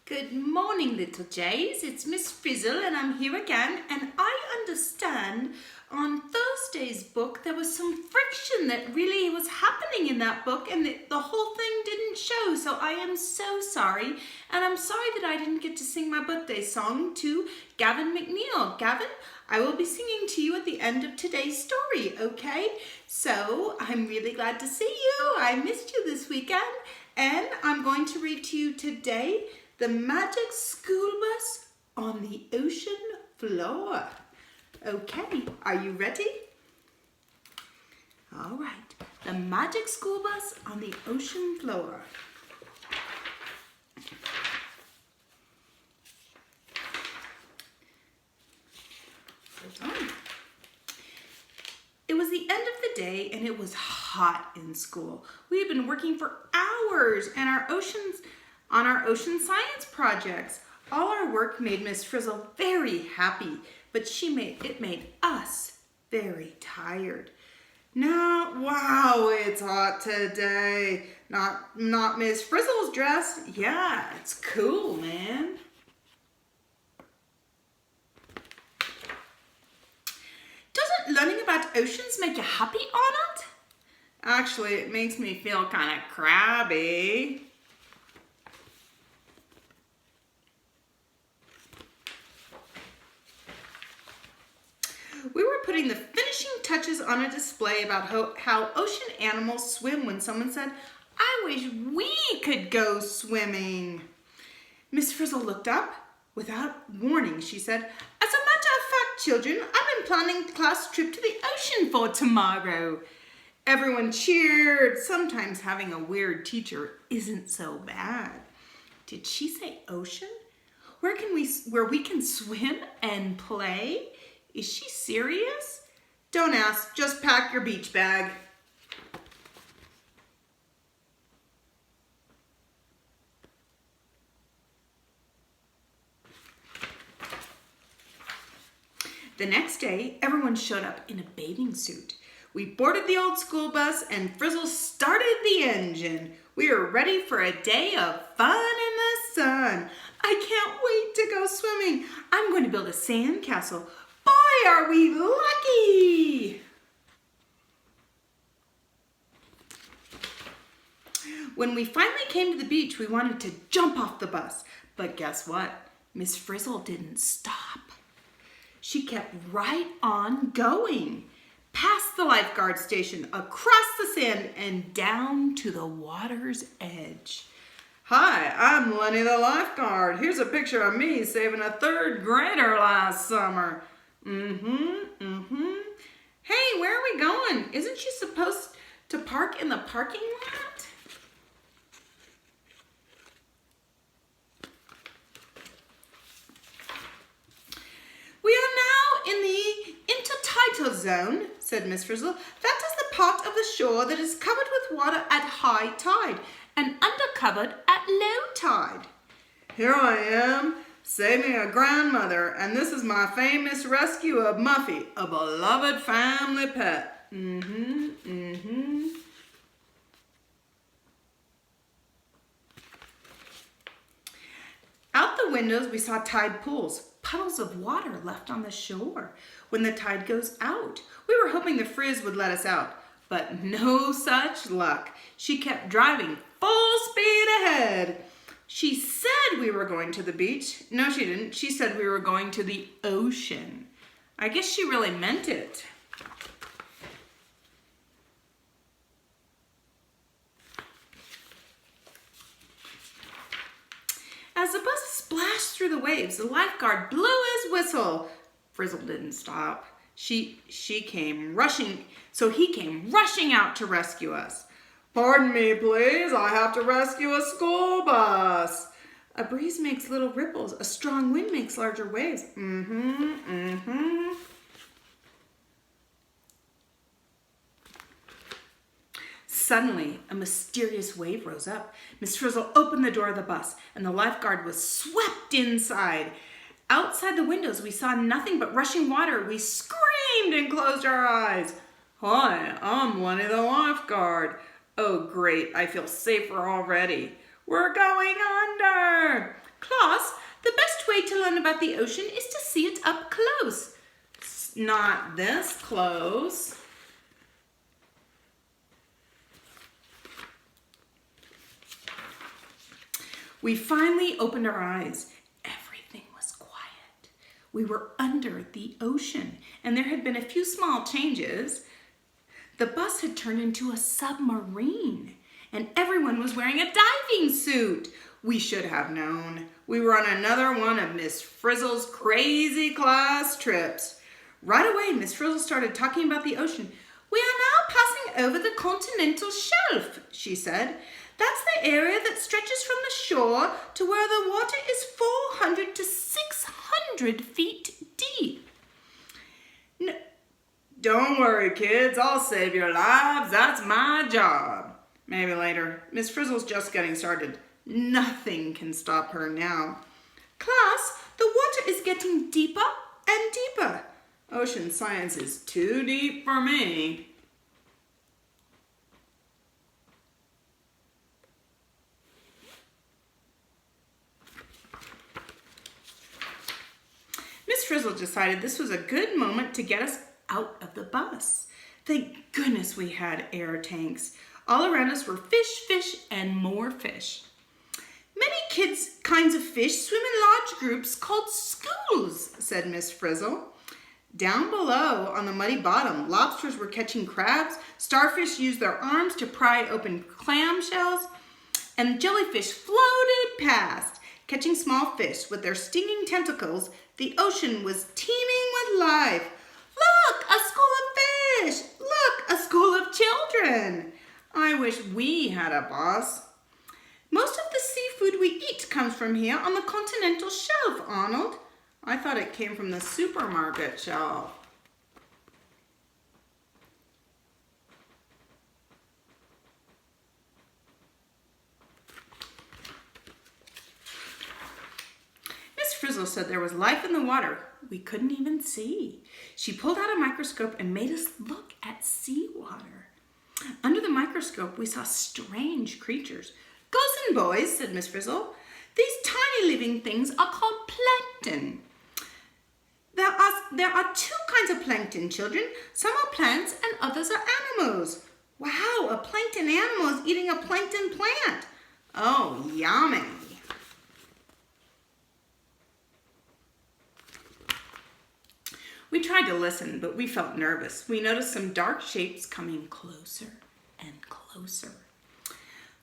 Good morning, little Jays. It's Miss Frizzle and I'm here again. And I understand on Thursday's book there was some friction that really was happening in that book and the whole thing didn't show. So I am so sorry. And I'm sorry that I didn't get to sing my birthday song to Gavin McNeil. Gavin, I will be singing to you at the end of today's story, okay? So I'm really glad to see you. I missed you this weekend. And I'm going to read to you today The Magic School Bus on the Ocean Floor. Okay, are you ready? All right, The Magic School Bus on the Ocean Floor. Hold on. It was the end of the day and it was hot in school. We had been working for hours and on our ocean science projects. All our work made Miss Frizzle very happy, but it made us very tired. Now, wow, it's hot today. Not Miss Frizzle's dress. Yeah, it's cool, man. Doesn't learning about oceans make you happy, Arnold? Actually, it makes me feel kind of crabby. We were putting the finishing touches on a display about how ocean animals swim when someone said, "I wish we could go swimming." Miss Frizzle looked up. Without warning, she said, "As a matter of fact, children, I've been planning a class trip to the ocean for tomorrow." Everyone cheered. Sometimes having a weird teacher isn't so bad. Did she say ocean? Where we can swim and play? Is she serious? Don't ask, just pack your beach bag. The next day, everyone showed up in a bathing suit. We boarded the old school bus and Frizzle started the engine. We were ready for a day of fun in the sun. I can't wait to go swimming. I'm going to build a sand castle. Boy, are we lucky! When we finally came to the beach, we wanted to jump off the bus. But guess what? Miss Frizzle didn't stop. She kept right on going, past the lifeguard station, across the sand, and down to the water's edge. "Hi, I'm Lenny the lifeguard. Here's a picture of me saving a third grader last summer." Hey, where are we going? Isn't she supposed to park in the parking lot? "We are now in the intertidal zone," said Miss Frizzle. "That is the part of the shore that is covered with water at high tide and undercovered at low tide." "Here I am, saving a grandmother, and this is my famous rescue of Muffy, a beloved family pet." Out the windows, we saw tide pools, puddles of water left on the shore. When the tide goes out, we were hoping the Frizz would let us out, but no such luck. She kept driving full speed ahead. She said we were going to the beach. No, she didn't. She said we were going to the ocean. I guess she really meant it. As the bus splashed through the waves, the lifeguard blew his whistle. Frizzle didn't stop. He came rushing out to rescue us. "Pardon me, please. I have to rescue a school bus." A breeze makes little ripples. A strong wind makes larger waves. Suddenly, a mysterious wave rose up. Miss Frizzle opened the door of the bus, and the lifeguard was swept inside. Outside the windows, we saw nothing but rushing water. We screamed and closed our eyes. "Hi, I'm Lenny the lifeguard." "Oh, great, I feel safer already." "We're going under." "Class, about the ocean is to see it up close. Not this close. We finally opened our eyes. Everything was quiet. We were under the ocean, and there had been a few small changes. The bus had turned into a submarine, and everyone was wearing a diving suit. We should have known. We were on another one of Miss Frizzle's crazy class trips. Right away, Miss Frizzle started talking about the ocean. We are now passing over the continental shelf, she said. That's the area that stretches from the shore to where the water is 400 to 600 feet deep. No, don't worry, kids. I'll save your lives. That's my job. Maybe later. Miss Frizzle's just getting started. Nothing can stop her now. Class, the water is getting deeper and deeper. Ocean science is too deep for me. Miss Frizzle decided this was a good moment to get us out of the bus. Thank goodness we had air tanks. All around us were fish, fish, and more fish. Many kinds of fish swim in large groups called schools, said Miss Frizzle. Down below on the muddy bottom, lobsters were catching crabs, starfish used their arms to pry open clamshells, and jellyfish floated past, catching small fish with their stinging tentacles. The ocean was teeming with life. Look, a school of fish! Look, a school of children! I wish we had a boss. Most of the seafood we eat comes from here on the continental shelf, Arnold. I thought it came from the supermarket shelf. Miss Frizzle said there was life in the water we couldn't even see. She pulled out a microscope and made us look at seawater. Under the microscope, we saw strange creatures. Girls and boys, said Miss Frizzle, these tiny living things are called plankton. There are two kinds of plankton, children. Some are plants and others are animals. Wow, a plankton animal is eating a plankton plant. Oh, yummy. We tried to listen, but we felt nervous. We noticed some dark shapes coming closer and closer.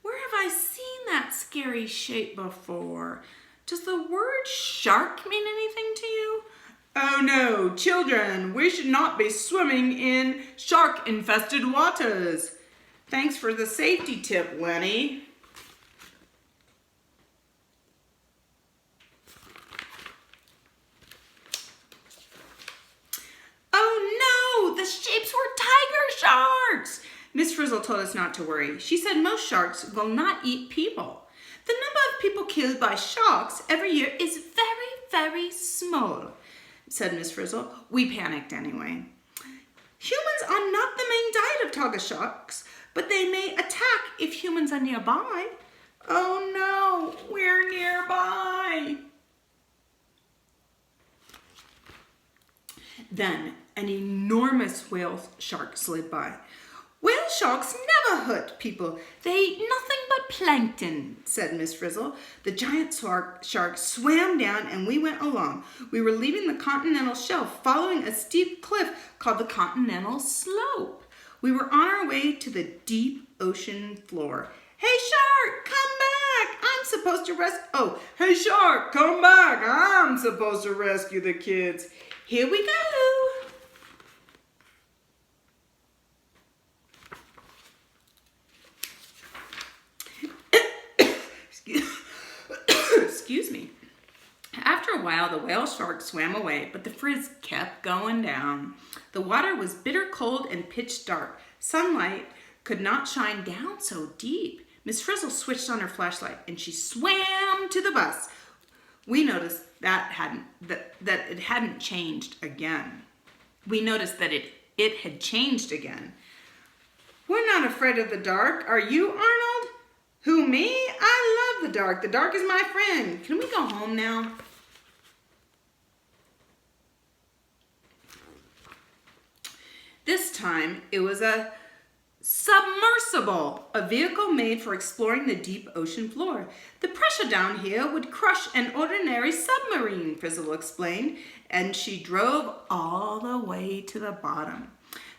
Where have I seen that scary shape before? Does the word shark mean anything to you? Oh no, children, we should not be swimming in shark-infested waters. Thanks for the safety tip, Lenny. Oh no, the shapes were tiger sharks. Miss Frizzle told us not to worry. She said most sharks will not eat people. The number of people killed by sharks every year is very, very small, said Miss Frizzle. We panicked anyway. Humans are not the main diet of tiger sharks, but they may attack if humans are nearby. Oh no, we're nearby. Then an enormous whale shark slid by. Whale sharks never hurt people. They eat nothing but plankton, said Miss Frizzle. The giant shark swam down and we went along. We were leaving the continental shelf, following a steep cliff called the Continental Slope. We were on our way to the deep ocean floor. Hey shark, come back. I'm supposed to Oh, hey shark, come back. I'm supposed to rescue the kids. Here we go. Excuse me. After a while, the whale shark swam away, but the frizz kept going down. The water was bitter cold and pitch dark. Sunlight could not shine down so deep. Miss Frizzle switched on her flashlight and she swam to the bus. We noticed that it hadn't changed again. We noticed that it had changed again. We're not afraid of the dark. Are you, Arnold? Who, me? I love the dark. The dark is my friend. Can we go home now? This time, it was a submersible, a vehicle made for exploring the deep ocean floor. The pressure down here would crush an ordinary submarine, Frizzle explained, and she drove all the way to the bottom.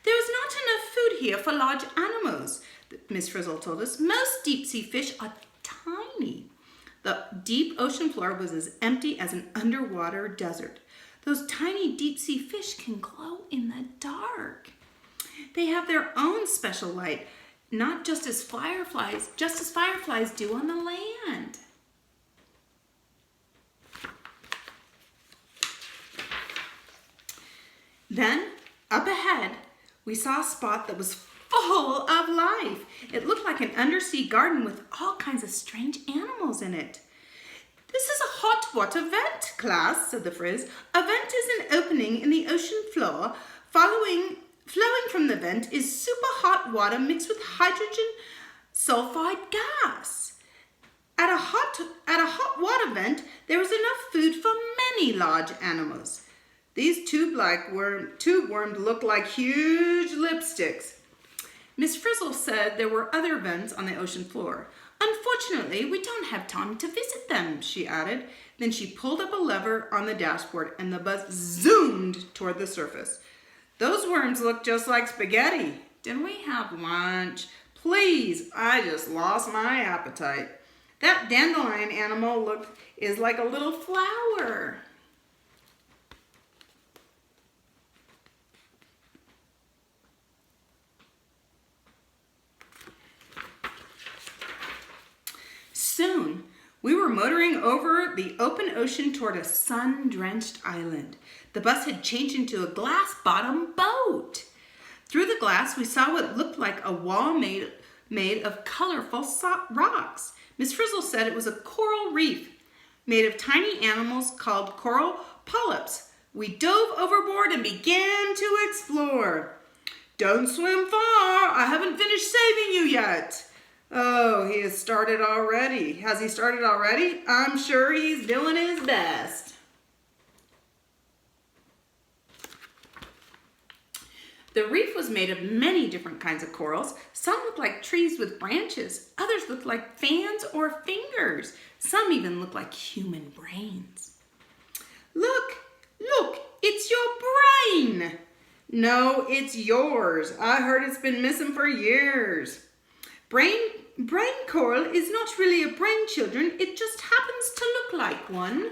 There was not enough food here for large animals, Miss Frizzle told us. Most deep-sea fish are tiny. The deep ocean floor was as empty as an underwater desert. Those tiny deep-sea fish can glow in the dark. They have their own special light, not just as fireflies do on the land. Then, up ahead, we saw a spot that was full of life. It looked like an undersea garden with all kinds of strange animals in it. This is a hot water vent, class, said the Frizz. A vent is an opening in the ocean floor. Flowing from the vent is super hot water mixed with hydrogen sulfide gas. At a hot water vent, there is enough food for many large animals. These tube worms look like huge lipsticks. Miss Frizzle said there were other vents on the ocean floor. Unfortunately, we don't have time to visit them, she added. Then she pulled up a lever on the dashboard and the bus zoomed toward the surface. Those worms look just like spaghetti. Didn't we have lunch? Please, I just lost my appetite. That dandelion animal is like a little flower. Soon, we were motoring over the open ocean toward a sun-drenched island. The bus had changed into a glass-bottom boat. Through the glass, we saw what looked like a wall made of colorful rocks. Miss Frizzle said it was a coral reef made of tiny animals called coral polyps. We dove overboard and began to explore. Don't swim far. I haven't finished saving you yet. Oh, he has started already. Has he started already? I'm sure he's doing his best. The reef was made of many different kinds of corals. Some looked like trees with branches. Others looked like fans or fingers. Some even looked like human brains. Look, it's your brain. No, it's yours. I heard it's been missing for years. Brain coral is not really a brain, children. It just happens to look like one.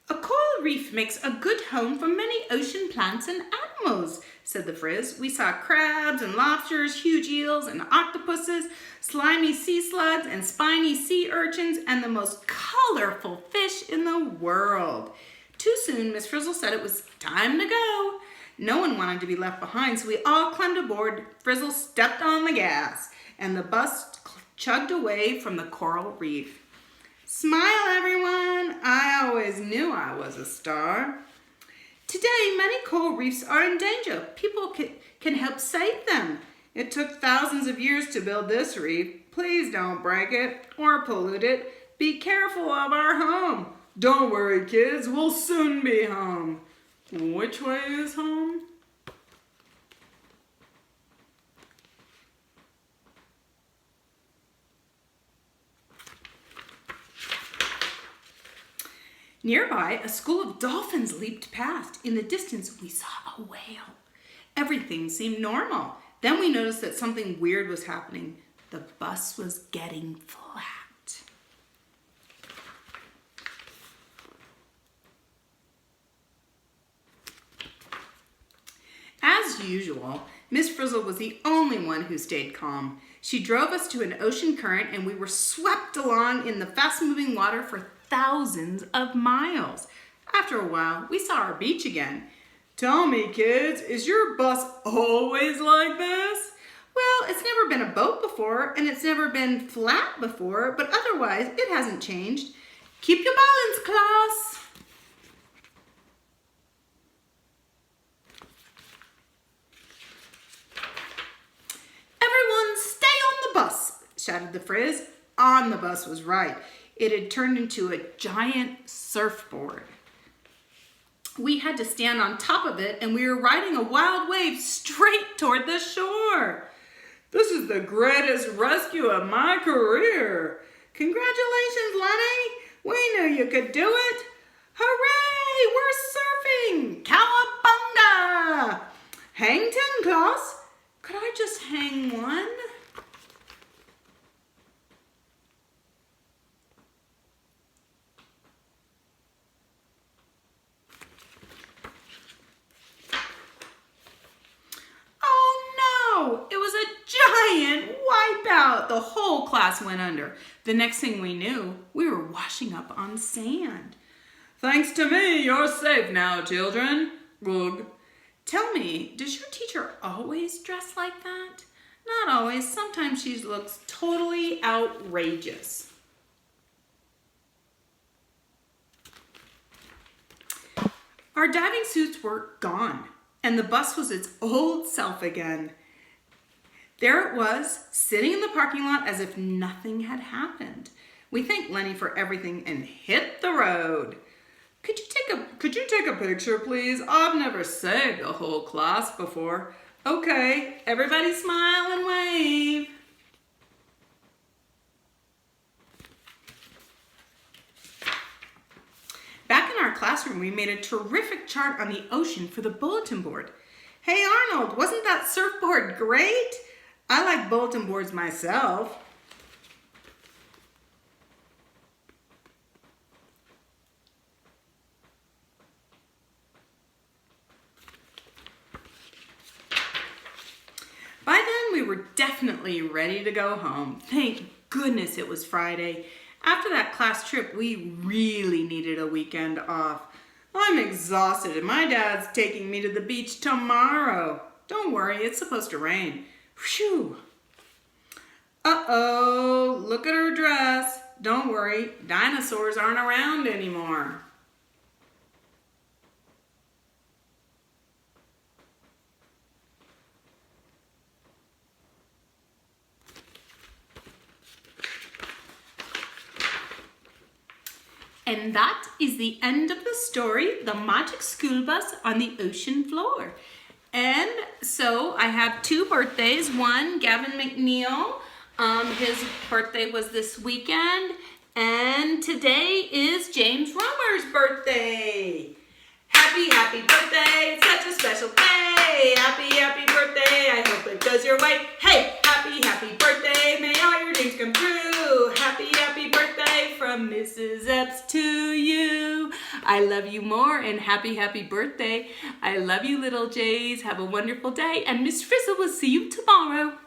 A coral reef makes a good home for many ocean plants and animals, said the Frizz. We saw crabs and lobsters, huge eels and octopuses, slimy sea slugs and spiny sea urchins, and the most colorful fish in the world. Too soon, Miss Frizzle said it was time to go. No one wanted to be left behind, so we all climbed aboard. Frizzle stepped on the gas, and the bus chugged away from the coral reef. Smile, everyone. I always knew I was a star. Today, many coral reefs are in danger. People can help save them. It took thousands of years to build this reef. Please don't break it or pollute it. Be careful of our home. Don't worry, kids, we'll soon be home. Which way is home? Nearby, a school of dolphins leaped past. In the distance, we saw a whale. Everything seemed normal. Then we noticed that something weird was happening. The bus was getting flat. As usual, Miss Frizzle was the only one who stayed calm. She drove us to an ocean current and we were swept along in the fast-moving water for thousands of miles. After a while, we saw our beach again. Tell me, kids, is your bus always like this? Well, it's never been a boat before and it's never been flat before, but otherwise it hasn't changed. Keep your balance, class. Everyone stay on the bus, shouted the Frizz. On the bus was right. it had turned into a giant surfboard. We had to stand on top of it, and we were riding a wild wave straight toward the shore. This is the greatest rescue of my career. Congratulations, Lenny. We knew you could do it. Hooray, we're surfing. Cowabunga. Hang 10, Klaus. Could I just hang one? It was a giant wipeout. The whole class went under. The next thing we knew, we were washing up on sand. Thanks to me, you're safe now, children. Ugh. Tell me, does your teacher always dress like that? Not always. Sometimes she looks totally outrageous. Our diving suits were gone, and the bus was its old self again. There it was, sitting in the parking lot as if nothing had happened. We thanked Lenny for everything and hit the road. Could you take a picture, please? I've never saved a whole class before. Okay, everybody smile and wave. Back in our classroom, we made a terrific chart on the ocean for the bulletin board. Hey Arnold, wasn't that surfboard great? I like bulletin boards myself. By then, we were definitely ready to go home. Thank goodness it was Friday. After that class trip, we really needed a weekend off. I'm exhausted and my dad's taking me to the beach tomorrow. Don't worry, it's supposed to rain. Phew. Uh-oh, look at her dress. Don't worry, dinosaurs aren't around anymore. And that is the end of the story, The Magic School Bus on the Ocean Floor. And so I have two birthdays. One, Gavin McNeil. His birthday was this weekend. And today is James Romer's birthday. Happy birthday. It's such a special day. Happy birthday. I hope it goes your way. Hey, happy birthday. May all your dreams come true. Happy birthday from Mrs. Epps to you. I love you more and happy birthday. I love you, little Jays. Have a wonderful day. And Miss Frizzle will see you tomorrow.